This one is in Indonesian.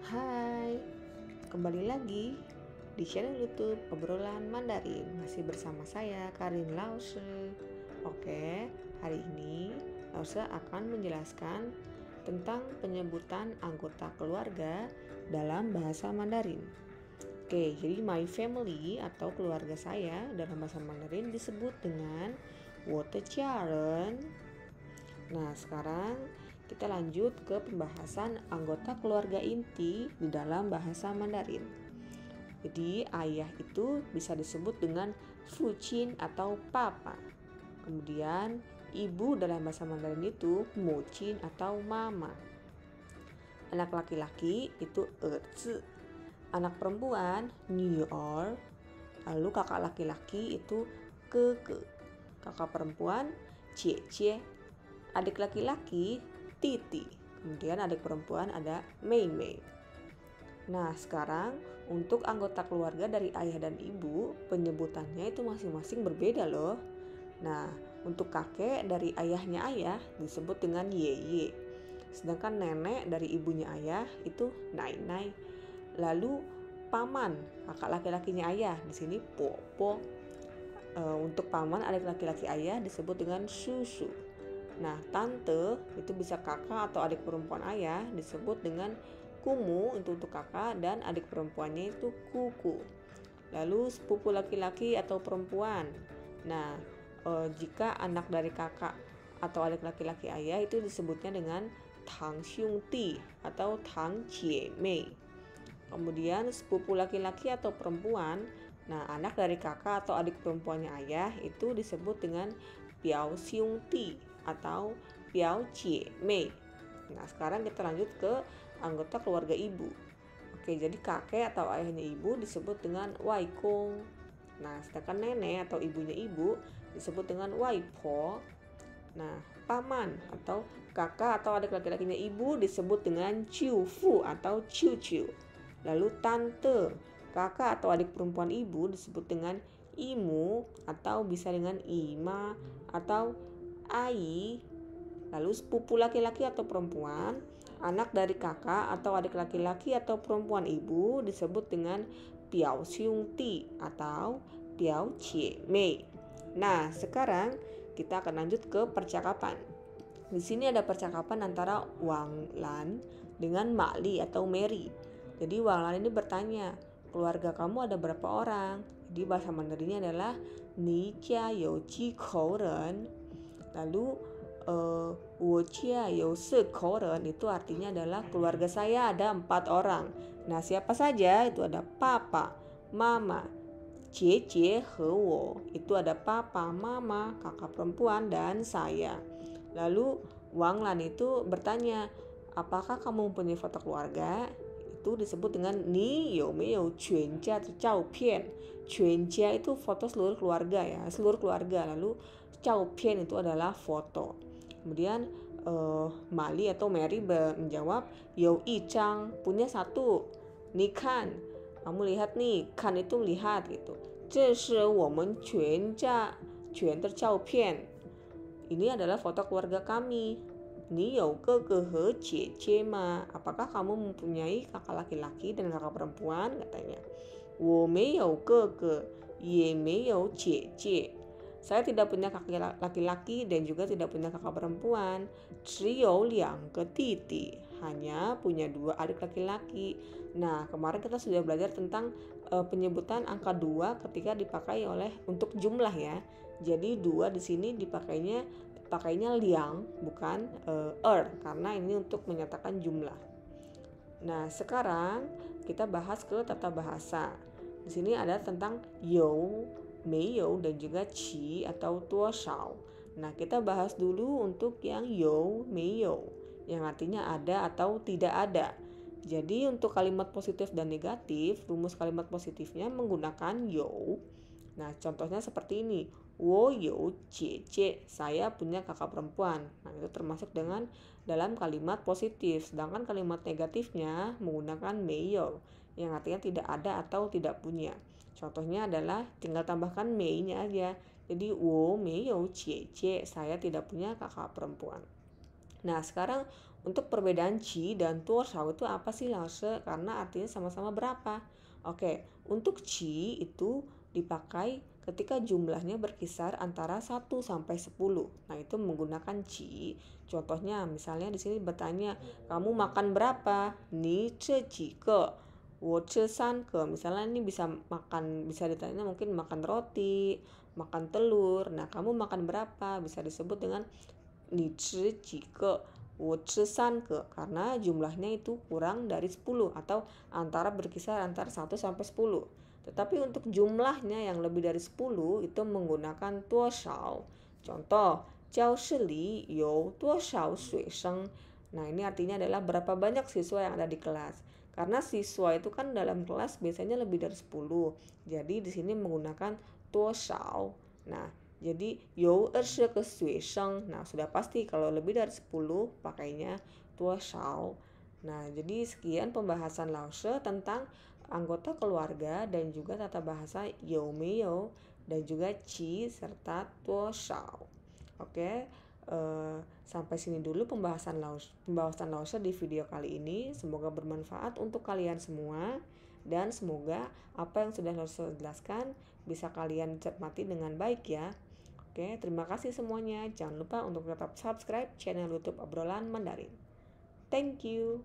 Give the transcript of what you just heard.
Hai, kembali lagi di channel YouTube Obrolan Mandarin. Masih bersama saya Karin Lause. Oke, hari ini Lause akan menjelaskan tentang penyebutan anggota keluarga dalam bahasa Mandarin. Oke, jadi my family atau keluarga saya dalam bahasa Mandarin disebut dengan 我的家人. Nah, sekarang kita lanjut ke pembahasan anggota keluarga inti di dalam bahasa Mandarin. Jadi, ayah itu bisa disebut dengan fucin atau papa. Kemudian, ibu dalam bahasa Mandarin itu mucin atau mama. Anak laki-laki itu erzi. Anak perempuan nier. Lalu kakak laki-laki itu keke. Kakak perempuan cie. Adik laki-laki Titi, kemudian adik perempuan ada Mei. Nah, sekarang untuk anggota keluarga dari ayah dan ibu, penyebutannya itu masing-masing berbeda loh. Nah, untuk kakek dari ayahnya ayah disebut dengan Yeye. Sedangkan nenek dari ibunya ayah itu Nai. Lalu paman, kakak laki-lakinya ayah, di sini Popo. Untuk paman adik laki-laki ayah disebut dengan Susu. Nah, tante itu bisa kakak atau adik perempuan ayah disebut dengan kumu itu untuk kakak dan adik perempuannya itu kuku. Lalu sepupu laki-laki atau perempuan. Nah, jika anak dari kakak atau adik laki-laki ayah itu disebutnya dengan tang xiong ti atau tang jie mei. Kemudian sepupu laki-laki atau perempuan, nah anak dari kakak atau adik perempuannya ayah itu disebut dengan piao xiong ti atau piao jie mei. Nah, sekarang kita lanjut ke anggota keluarga ibu. Oke, jadi kakek atau ayahnya ibu disebut dengan waikong. Nah, sedangkan nenek atau ibunya ibu disebut dengan waipo. Nah, paman atau kakak atau adik laki-lakinya ibu disebut dengan ciufu atau ciu. Lalu tante, kakak atau adik perempuan ibu disebut dengan imu atau bisa dengan ima atau ai. Lalu sepupu laki-laki atau perempuan, anak dari kakak atau adik laki-laki atau perempuan ibu disebut dengan piao xiong ti atau piao jie mei. Nah, sekarang kita akan lanjut ke percakapan. Di sini ada percakapan antara Wang Lan dengan Mak Li atau Mary. Jadi Wang Lan ini bertanya, keluarga kamu ada berapa orang? Jadi bahasa Mandarinnya adalah Ni jia you ji kou ren. Lalu wo jia you si kou ren itu artinya adalah keluarga saya ada 4 orang. Nah, siapa saja? Itu ada papa, mama, jie he wo. Itu ada papa, mama, kakak perempuan dan saya. Lalu Wang Lan itu bertanya, apakah kamu mempunyai foto keluarga? Itu disebut dengan ni you mei you quan jia de zhao pian. Quan jia itu foto seluruh keluarga ya, seluruh keluarga. Lalu zhao pian itu adalah foto. Kemudian Mali atau Mary menjawab, you yi zhang, punya satu. Ni kan, kamu lihat nih, kan itu lihat gitu. 这是我们全的照片. Ini adalah foto keluarga kami. Ni you ge he jie ma? Apakah kamu mempunyai kakak laki-laki dan kakak perempuan? Katanya. 我没有哥哥，也没有姐姐. Saya tidak punya kakak laki-laki dan juga tidak punya kakak perempuan. 只有2个弟弟, hanya punya 2 adik laki-laki. Nah, kemarin kita sudah belajar tentang penyebutan angka 2 ketika dipakai untuk jumlah ya. Jadi 2 di sini pakainya liang bukan karena ini untuk menyatakan jumlah. Nah, sekarang kita bahas ke tata bahasa. Di sini ada tentang you, mei you dan juga qi atau tuo shao. Nah, kita bahas dulu untuk yang you, mei you, yang artinya ada atau tidak ada. Jadi untuk kalimat positif dan negatif, rumus kalimat positifnya menggunakan you. Nah, contohnya seperti ini. 我有姐姐, saya punya kakak perempuan. Nah, itu termasuk dalam kalimat positif. Sedangkan kalimat negatifnya menggunakan 没有, yang artinya tidak ada atau tidak punya. Contohnya adalah tinggal tambahkan mei-nya aja. Jadi 我没有姐姐, saya tidak punya kakak perempuan. Nah, sekarang Untuk perbedaan ci dan tuoshao itu apa sih Lause? Karena artinya sama-sama berapa. Oke, untuk ci itu dipakai ketika jumlahnya berkisar antara 1 sampai 10. Nah, itu menggunakan ci. Contohnya misalnya di sini bertanya, "Kamu makan berapa?" Ni ce ji ke? Wo ce san ke? Misalnya ini bisa ditanya mungkin makan roti, makan telur. Nah, kamu makan berapa? Bisa disebut dengan ni ci ji ke? Wo ci san ke? Karena jumlahnya itu kurang dari 10 atau berkisar antara 1 sampai 10. Tetapi untuk jumlahnya yang lebih dari 10 itu menggunakan tuoshao. Contoh, jiao shi li you tuoshao shui sheng. Nah, ini artinya adalah berapa banyak siswa yang ada di kelas. Karena siswa itu kan dalam kelas biasanya lebih dari 10. Jadi di sini menggunakan tuoshao. Nah, jadi you ke shui sheng. Nah, sudah pasti kalau lebih dari 10 pakainya tuoshao. Nah, jadi sekian pembahasan Lause tentang anggota keluarga dan juga tata bahasa you meo dan juga ci serta tuoshao. Oke, sampai sini dulu pembahasan Lause di video kali ini. Semoga bermanfaat untuk kalian semua dan semoga apa yang sudah Lause jelaskan bisa kalian cermati dengan baik ya. Oke, terima kasih semuanya. Jangan lupa untuk tetap subscribe channel YouTube Obrolan Mandarin. Thank you.